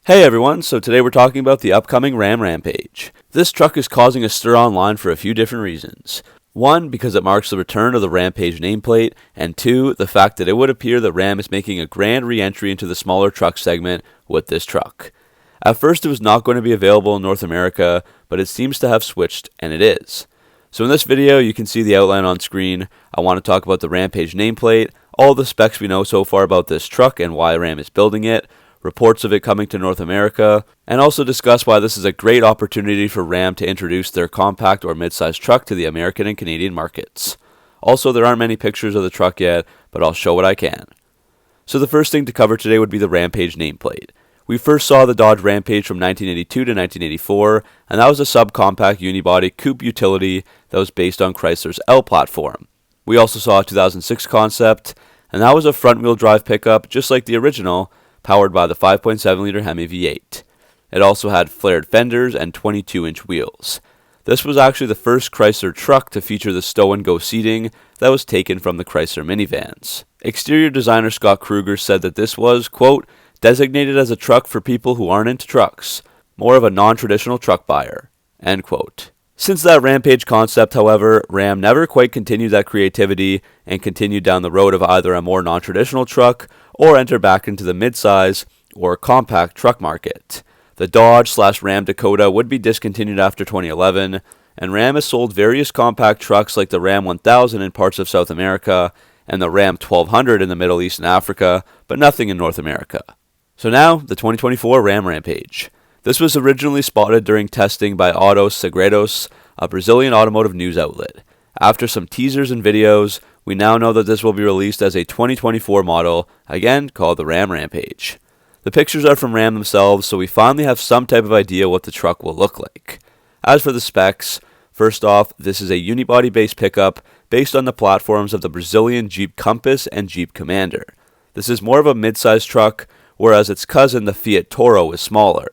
Hey everyone, so today we're talking about the upcoming Ram Rampage. This truck is causing a stir online for a few different reasons. One, because it marks the return of the Rampage nameplate, and two, the fact that it would appear that Ram is making a grand re-entry into the smaller truck segment with this truck. At first it was not going to be available in North America, but it seems to have switched, and it is. So in this video you can see the outline on screen. I want to talk about the Rampage nameplate, all the specs we know so far about this truck and why Ram is building it, reports of it coming to North America, and also discuss why this is a great opportunity for Ram to introduce their compact or mid-size truck to the American and Canadian markets. Also, there aren't many pictures of the truck yet, but I'll show what I can. So the first thing to cover today would be the Rampage nameplate. We first saw the Dodge Rampage from 1982 to 1984, and that was a subcompact unibody coupe utility that was based on Chrysler's L platform. We also saw a 2006 concept, and that was a front-wheel drive pickup just like the original, powered by the 5.7-liter Hemi V8. It also had flared fenders and 22-inch wheels. This was actually the first Chrysler truck to feature the stow-and-go seating that was taken from the Chrysler minivans. Exterior designer Scott Kruger said that this was, quote, designated as a truck for people who aren't into trucks, more of a non-traditional truck buyer, end quote. Since that Rampage concept, however, Ram never quite continued that creativity and continued down the road of either a more non-traditional truck or enter back into the mid-size or compact truck market. The Dodge/Ram Dakota would be discontinued after 2011, and Ram has sold various compact trucks like the Ram 1000 in parts of South America and the Ram 1200 in the Middle East and Africa, but nothing in North America. So now, the 2024 Ram Rampage. This was originally spotted during testing by Autos Segredos, a Brazilian automotive news outlet. After some teasers and videos, we now know that this will be released as a 2024 model, again called the Ram Rampage. The pictures are from Ram themselves, so we finally have some type of idea what the truck will look like. As for the specs, first off, this is a unibody-based pickup based on the platforms of the Brazilian Jeep Compass and Jeep Commander. This is more of a mid-sized truck, whereas its cousin, the Fiat Toro, is smaller.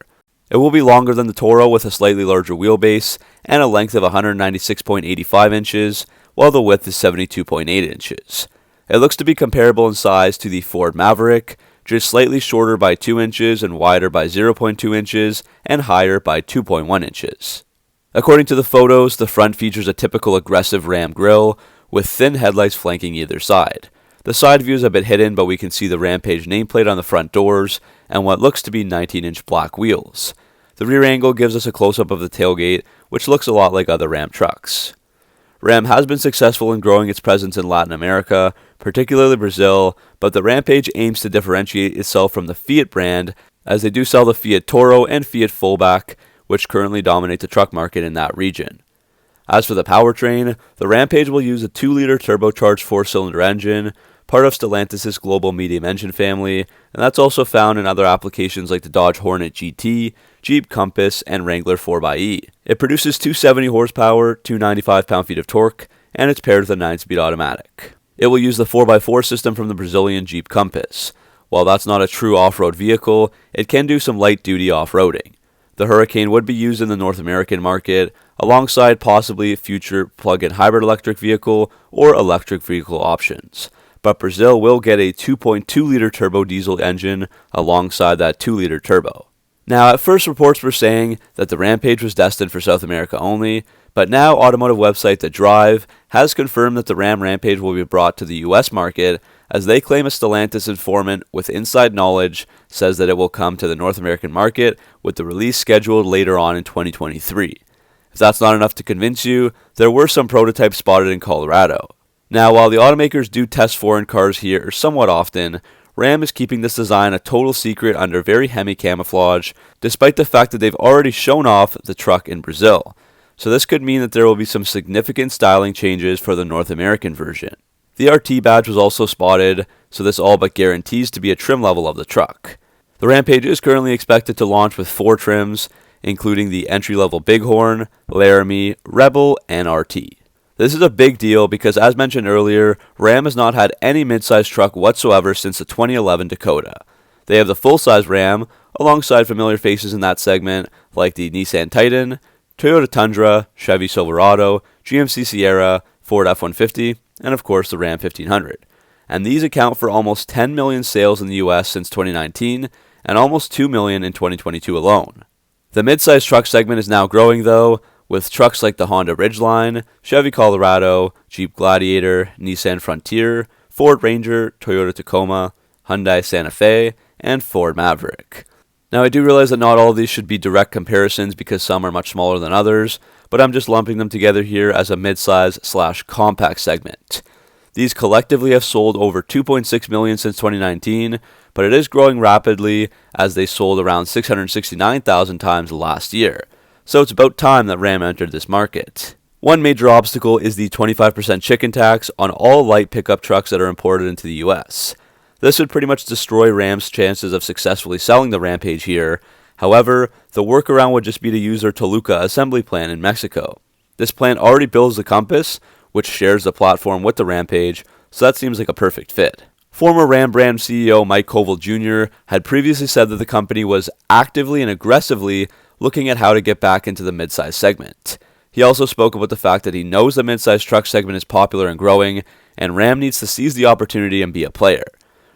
It will be longer than the Toro with a slightly larger wheelbase and a length of 196.85 inches, while the width is 72.8 inches. It looks to be comparable in size to the Ford Maverick, just slightly shorter by 2 inches and wider by 0.2 inches and higher by 2.1 inches. According to the photos, the front features a typical aggressive Ram grille with thin headlights flanking either side. The side view is a bit hidden, but we can see the Rampage nameplate on the front doors and what looks to be 19-inch black wheels. The rear angle gives us a close-up of the tailgate, which looks a lot like other Ram trucks. Ram has been successful in growing its presence in Latin America, particularly Brazil, but the Rampage aims to differentiate itself from the Fiat brand, as they do sell the Fiat Toro and Fiat Fullback, which currently dominate the truck market in that region. As for the powertrain, the Rampage will use a 2-liter turbocharged 4-cylinder engine, part of Stellantis' global medium engine family, and that's also found in other applications like the Dodge Hornet GT, Jeep Compass, and Wrangler 4xe. It produces 270 horsepower, 295 pound-feet of torque, and it's paired with a 9-speed automatic. It will use the 4x4 system from the Brazilian Jeep Compass. While that's not a true off-road vehicle, it can do some light-duty off-roading. The Hurricane would be used in the North American market, alongside possibly future plug-in hybrid electric vehicle or electric vehicle options. But Brazil will get a 2.2-liter turbo diesel engine alongside that 2-liter turbo. Now, at first reports were saying that the Rampage was destined for South America only, but now automotive website The Drive has confirmed that the Ram Rampage will be brought to the US market, as they claim a Stellantis informant with inside knowledge says that it will come to the North American market with the release scheduled later on in 2023. If that's not enough to convince you, there were some prototypes spotted in Colorado. Now, while the automakers do test foreign cars here somewhat often, Ram is keeping this design a total secret under very Hemi camouflage, despite the fact that they've already shown off the truck in Brazil. So this could mean that there will be some significant styling changes for the North American version. The RT badge was also spotted, so this all but guarantees to be a trim level of the truck. The Rampage is currently expected to launch with 4 trims, including the entry-level Bighorn, Laramie, Rebel, and RT. This is a big deal because, as mentioned earlier, Ram has not had any mid-size truck whatsoever since the 2011 Dakota. They have the full-size Ram, alongside familiar faces in that segment like the Nissan Titan, Toyota Tundra, Chevy Silverado, GMC Sierra, Ford F-150, and of course the Ram 1500. And these account for almost 10 million sales in the US since 2019, and almost 2 million in 2022 alone. The midsize truck segment is now growing though, with trucks like the Honda Ridgeline, Chevy Colorado, Jeep Gladiator, Nissan Frontier, Ford Ranger, Toyota Tacoma, Hyundai Santa Fe, and Ford Maverick. Now I do realize that not all of these should be direct comparisons because some are much smaller than others, but I'm just lumping them together here as a midsize/compact segment. These collectively have sold over 2.6 million since 2019, but it is growing rapidly as they sold around 669,000 times last year. So it's about time that Ram entered this market. One major obstacle is the 25% chicken tax on all light pickup trucks that are imported into the US. This would pretty much destroy Ram's chances of successfully selling the Rampage here. However, the workaround would just be to use their Toluca assembly plant in Mexico. This plant already builds the Compass, which shares the platform with the Rampage, so that seems like a perfect fit. Former Ram brand CEO Mike Koval Jr. had previously said that the company was actively and aggressively looking at how to get back into the midsize segment. He also spoke about the fact that he knows the midsize truck segment is popular and growing, and Ram needs to seize the opportunity and be a player.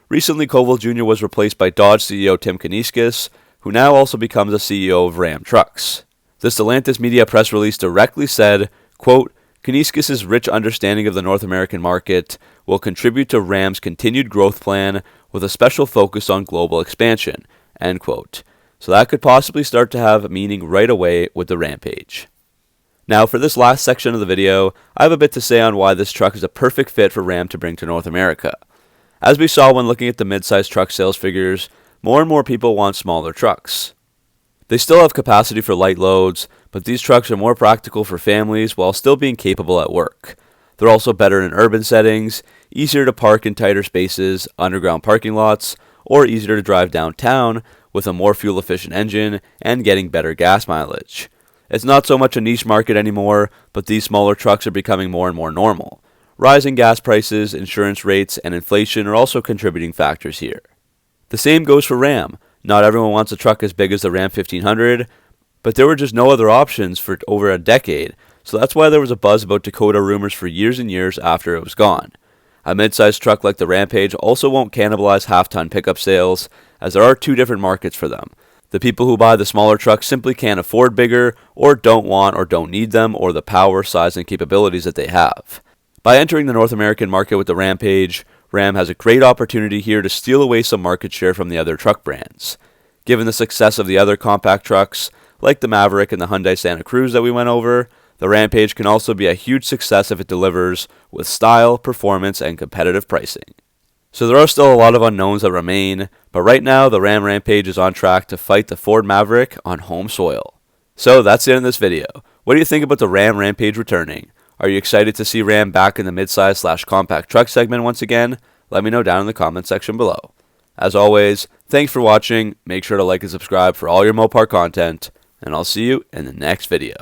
Recently, Koval Jr. was replaced by Dodge CEO Tim Kuniskis, who now also becomes the CEO of Ram Trucks. The Stellantis media press release directly said, quote, Kuniskis' rich understanding of the North American market will contribute to Ram's continued growth plan with a special focus on global expansion, end quote. So that could possibly start to have meaning right away with the Rampage. Now for this last section of the video, I have a bit to say on why this truck is a perfect fit for Ram to bring to North America. As we saw when looking at the midsize truck sales figures, more and more people want smaller trucks. They still have capacity for light loads, but these trucks are more practical for families while still being capable at work. They're also better in urban settings, easier to park in tighter spaces, underground parking lots, or easier to drive downtown with a more fuel-efficient engine and getting better gas mileage. It's not so much a niche market anymore, but these smaller trucks are becoming more and more normal. Rising gas prices, insurance rates, and inflation are also contributing factors here. The same goes for Ram. Not everyone wants a truck as big as the Ram 1500, but there were just no other options for over a decade, so that's why there was a buzz about Dakota rumors for years and years after it was gone. A mid-sized truck like the Rampage also won't cannibalize half-ton pickup sales, as there are two different markets for them. The people who buy the smaller trucks simply can't afford bigger, or don't want or don't need them, or the power, size, and capabilities that they have. By entering the North American market with the Rampage, Ram has a great opportunity here to steal away some market share from the other truck brands. Given the success of the other compact trucks, like the Maverick and the Hyundai Santa Cruz that we went over, the Rampage can also be a huge success if it delivers with style, performance, and competitive pricing. So there are still a lot of unknowns that remain, but right now the Ram Rampage is on track to fight the Ford Maverick on home soil. So that's the end of this video. What do you think about the Ram Rampage returning? Are you excited to see Ram back in the midsize/compact truck segment once again? Let me know down in the comments section below. As always, thanks for watching, make sure to like and subscribe for all your Mopar content, and I'll see you in the next video.